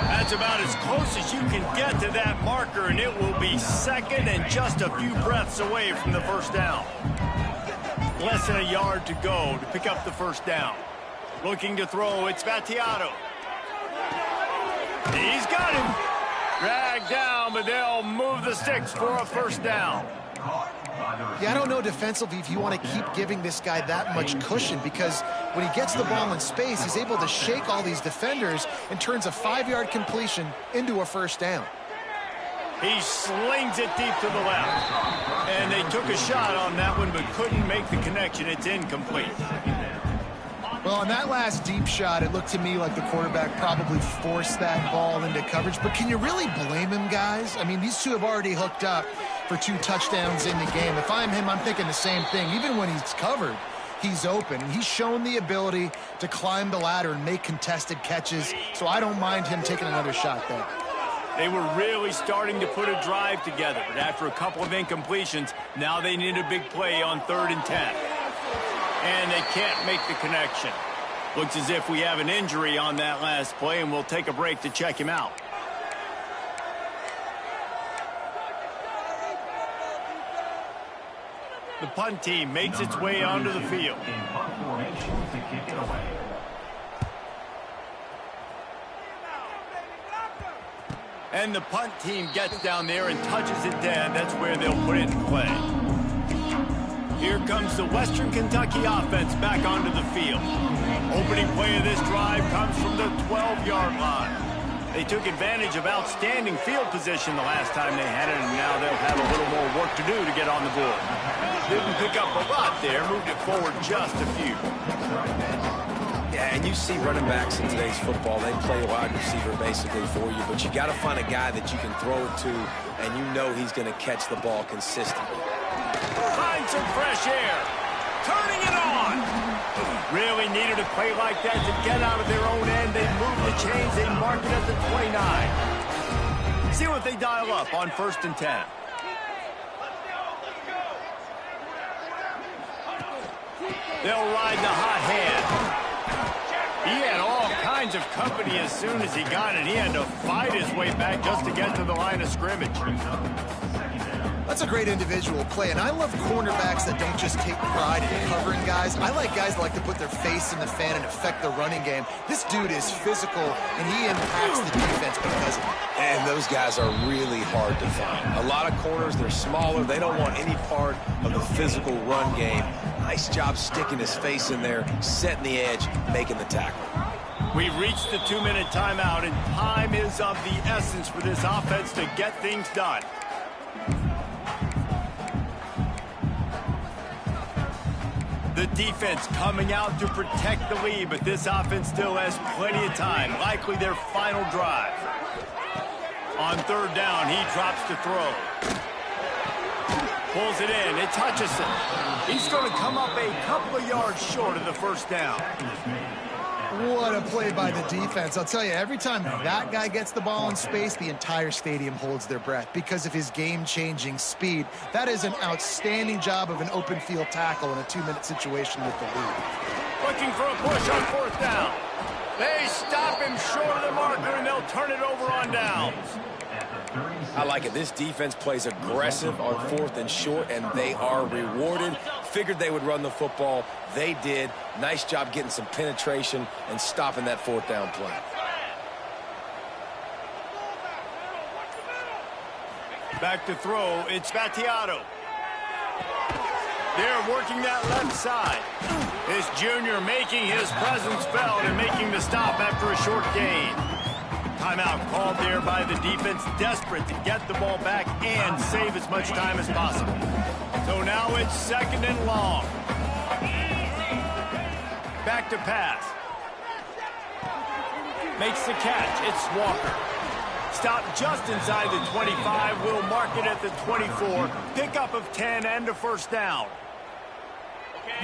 That's about as close as you can get to that marker, and it will be second and just a few breaths away from the first down. Less than a yard to go to pick up the first down. Looking to throw, it's Vattiato. He's got him. Dragged down, but they'll move the sticks for a first down. Yeah, I don't know defensively if you want to keep giving this guy that much cushion, because when he gets the ball in space, he's able to shake all these defenders and turns a 5-yard completion into a first down. He slings it deep to the left. And they took a shot on that one, but couldn't make the connection. It's incomplete. Well, on that last deep shot, it looked to me like the quarterback probably forced that ball into coverage. But can you really blame him, guys? I mean, these two have already hooked up for 2 touchdowns in the game. If I'm him, I'm thinking the same thing. Even when he's covered, he's open. And he's shown the ability to climb the ladder and make contested catches. So I don't mind him taking another shot there. They were really starting to put a drive together, but after a couple of incompletions, now they need a big play on 3rd and 10. And they can't make the connection. Looks as if we have an injury on that last play, and we'll take a break to check him out. The punt team makes its way onto the field. In punt formation to kick it away. And the punt team gets down there and touches it dead. That's where they'll put it in play. Here comes the Western Kentucky offense back onto the field. Opening play of this drive comes from the 12-yard line. They took advantage of outstanding field position the last time they had it, and now they'll have a little more work to do to get on the board. Didn't pick up a lot there, moved it forward just a few. Yeah, and you see running backs in today's football, they play wide receiver basically for you, but you got to find a guy that you can throw it to, and you know he's going to catch the ball consistently. Find some fresh air. Turning it on. Really needed a play like that to get out of their own end. They move the chains. They mark it at the 29. See what they dial up on 1st and 10. They'll ride the hot hand. He had all kinds of company as soon as he got it. He had to fight his way back just to get to the line of scrimmage. That's a great individual play, and I love cornerbacks that don't just take pride in covering guys. I like guys that like to put their face in the fan and affect the running game. This dude is physical, and he impacts the defense because of it. And those guys are really hard to find. A lot of corners, they're smaller. They don't want any part of the physical run game. Nice job sticking his face in there, setting the edge, making the tackle. We've reached the 2-minute timeout, and time is of the essence for this offense to get things done. The defense coming out to protect the lead, but this offense still has plenty of time, likely their final drive. On 3rd down, he drops to throw. Pulls it in. It's Hutchinson. He's going to come up a couple of yards short of the 1st down. What a play by the defense. I'll tell you, every time that guy gets the ball in space, the entire stadium holds their breath because of his game-changing speed. That is an outstanding job of an open field tackle in a 2-minute situation with the lead. Looking for a push on 4th down. They stop him short of the marker, and they'll turn it over on downs. I like it. This defense plays aggressive on 4th and short, and they are rewarded. Figured they would run the football. They did. Nice job getting some penetration and stopping that 4th down play. Back to throw. It's Battiato. They're working that left side. This junior making his presence felt and making the stop after a short gain. Timeout called there by the defense, desperate to get the ball back and save as much time as possible. So now it's 2nd and long. Back to pass. Makes the catch. It's Walker. Stopped just inside the 25. We'll mark it at the 24. Pickup of 10 and a 1st down.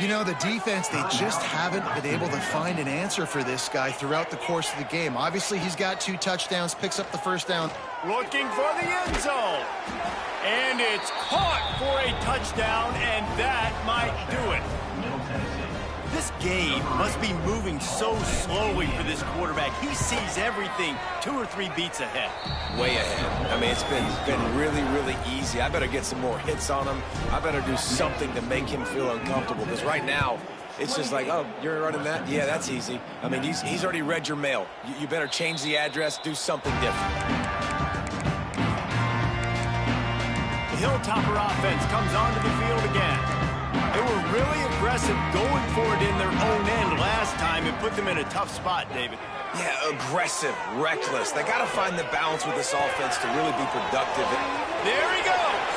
You know, the defense, they just haven't been able to find an answer for this guy throughout the course of the game. Obviously, he's got 2 touchdowns, picks up the 1st down. Looking for the end zone. And it's caught for a touchdown, and that might do it. This game must be moving so slowly for this quarterback. He sees everything 2 or 3 beats ahead. Way ahead. I mean, it's been really, really easy. I better get some more hits on him. I better do something to make him feel uncomfortable, because right now, it's just like, oh, you're running that? Yeah, that's easy. I mean, he's already read your mail. You better change the address, do something different. The Hilltopper offense comes onto the field again. They were really aggressive going for it in their own end last time and put them in a tough spot, David. Yeah, aggressive, reckless. They got to find the balance with this offense to really be productive. There he goes.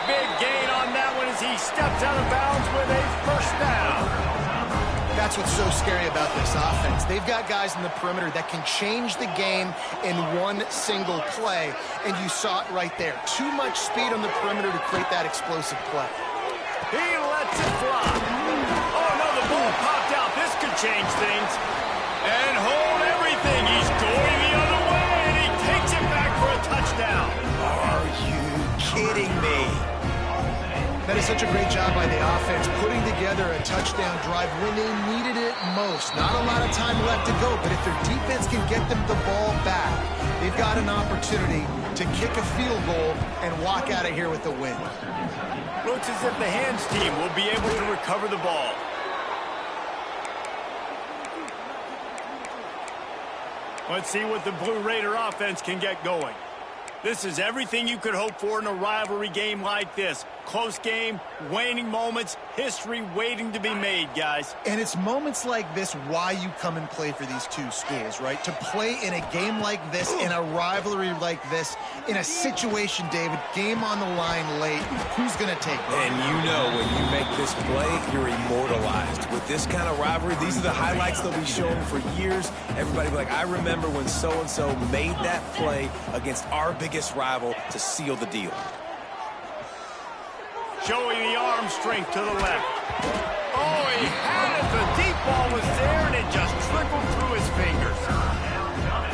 Big gain on that one as he steps out of bounds with a 1st down. That's what's so scary about this offense. They've got guys in the perimeter that can change the game in one single play, and you saw it right there. Too much speed on the perimeter to create that explosive play. He lets it fly. Oh, no, the ball popped out. This could change things. And hold everything. He's going the other way, and he takes it back for a touchdown. Are you kidding me? That is such a great job by the offense, putting together a touchdown drive when they needed it most. Not a lot of time left to go, but if their defense can get them the ball back, they've got an opportunity to kick a field goal and walk out of here with a win. Looks as if the hands team will be able to recover the ball. Let's see what the Blue Raider offense can get going. This is everything you could hope for in a rivalry game like this. Close game, waning moments, history waiting to be made, guys. And it's moments like this why you come and play for these two schools, right? To play in a game like this, in a rivalry like this, in a situation, David, game on the line late, who's going to take it? And you know when you make this play, you're immortalized. With this kind of rivalry, these are the highlights they'll be showing for years. Everybody will be like, I remember when so-and-so made that play against our biggest rival to seal the deal. Showing the arm strength to the left. Oh, he had it. The deep ball was there, and it just trickled through his fingers.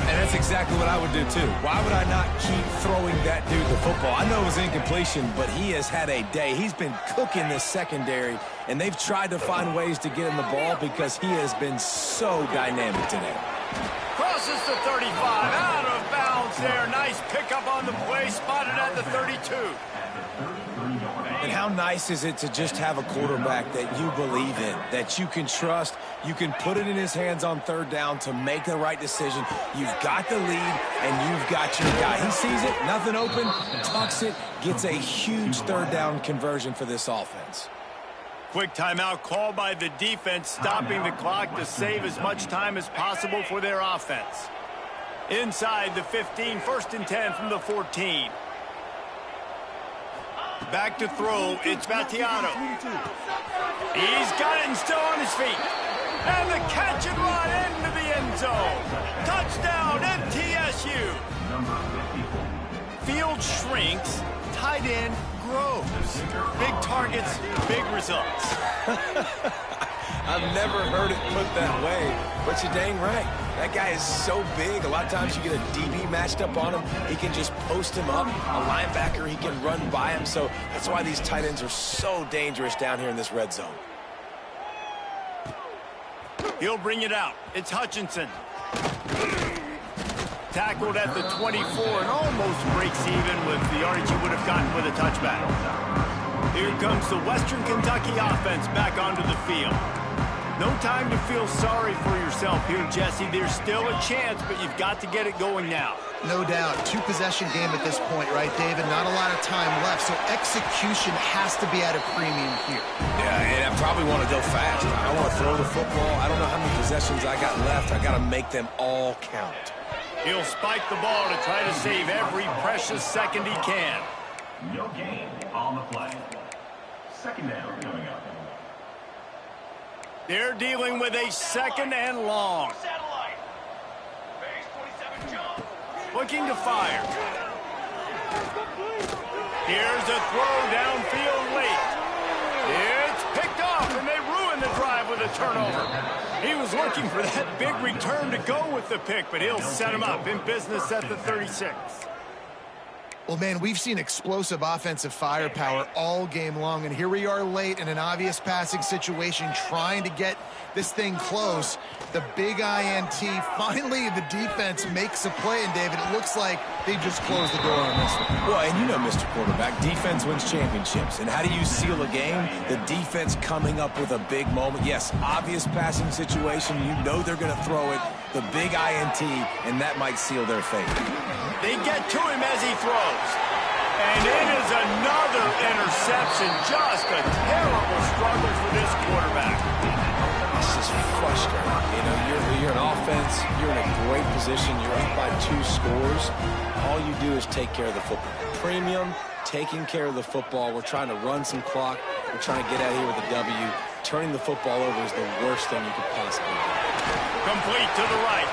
And that's exactly what I would do, too. Why would I not keep throwing that dude the football? I know it was incompletion, but he has had a day. He's been cooking this secondary, and they've tried to find ways to get him the ball because he has been so dynamic today. Crosses the 35, out of bounds there. Nice pickup on the play, spotted at the 32. And how nice is it to just have a quarterback that you believe in, that you can trust, you can put it in his hands on third down to make the right decision. You've got the lead, and you've got your guy. He sees it, nothing open, tucks it, gets a huge third down conversion for this offense. Quick timeout called by the defense, stopping the clock to save as much time as possible for their offense. Inside the 15, 1st and 10 from the 14. Back to throw, it's Battiato. He's got it and still on his feet. And the catch and run into the end zone. Touchdown, MTSU. Field shrinks, tight end grows. Big targets, big results. I've never heard it put that way, but you're dang right. That guy is so big. A lot of times you get a DB matched up on him. He can just post him up. A linebacker, he can run by him. So that's why these tight ends are so dangerous down here in this red zone. He'll bring it out. It's Hutchinson. Tackled at the 24 and almost breaks even with the yardage he would have gotten with a touchback. Here comes the Western Kentucky offense back onto the field. No time to feel sorry for yourself here, Jesse. There's still a chance, but you've got to get it going now. No doubt. Two-possession game at this point, right, David? Not a lot of time left, so execution has to be at a premium here. Yeah, and I probably want to go fast. I want to throw the football. I don't know how many possessions I got left. I got to make them all count. He'll spike the ball to try to save every precious second he can. No gain on the play. Second down coming up. They're dealing with a second and long. Looking to fire. Here's a throw downfield late. It's picked off, and they ruin the drive with a turnover. He was looking for that big return to go with the pick, but he'll set him up in business at the 36. Well, man, we've seen explosive offensive firepower all game long, and here we are late in an obvious passing situation trying to get this thing close. The big INT, finally the defense makes a play, and David, it looks like they just closed the door on this one. Well, and you know, Mr. Quarterback, defense wins championships. And how do you seal a game? The defense coming up with a big moment. Yes, obvious passing situation. You know they're going to throw it. The big INT, and that might seal their fate. They get to him as he throws. And it is another interception. Just a terrible struggle for this quarterback. This is frustrating. You know, you're an offense. You're in a great position. You're up by 2 scores. All you do is take care of the football. Premium, taking care of the football. We're trying to run some clock. We're trying to get out of here with a W. Turning the football over is the worst thing you could possibly do. Complete to the right.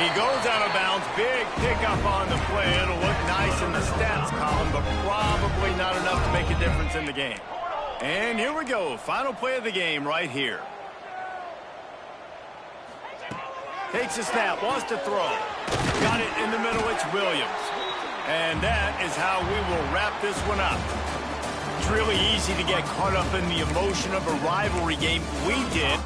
He goes out of bounds. Big pickup on the play. It'll look nice in the stats column, but probably not enough to make a difference in the game. And here we go. Final play of the game right here. Takes a snap. Wants to throw. Got it in the middle. It's Williams. And that is how we will wrap this one up. It's really easy to get caught up in the emotion of a rivalry game. We did.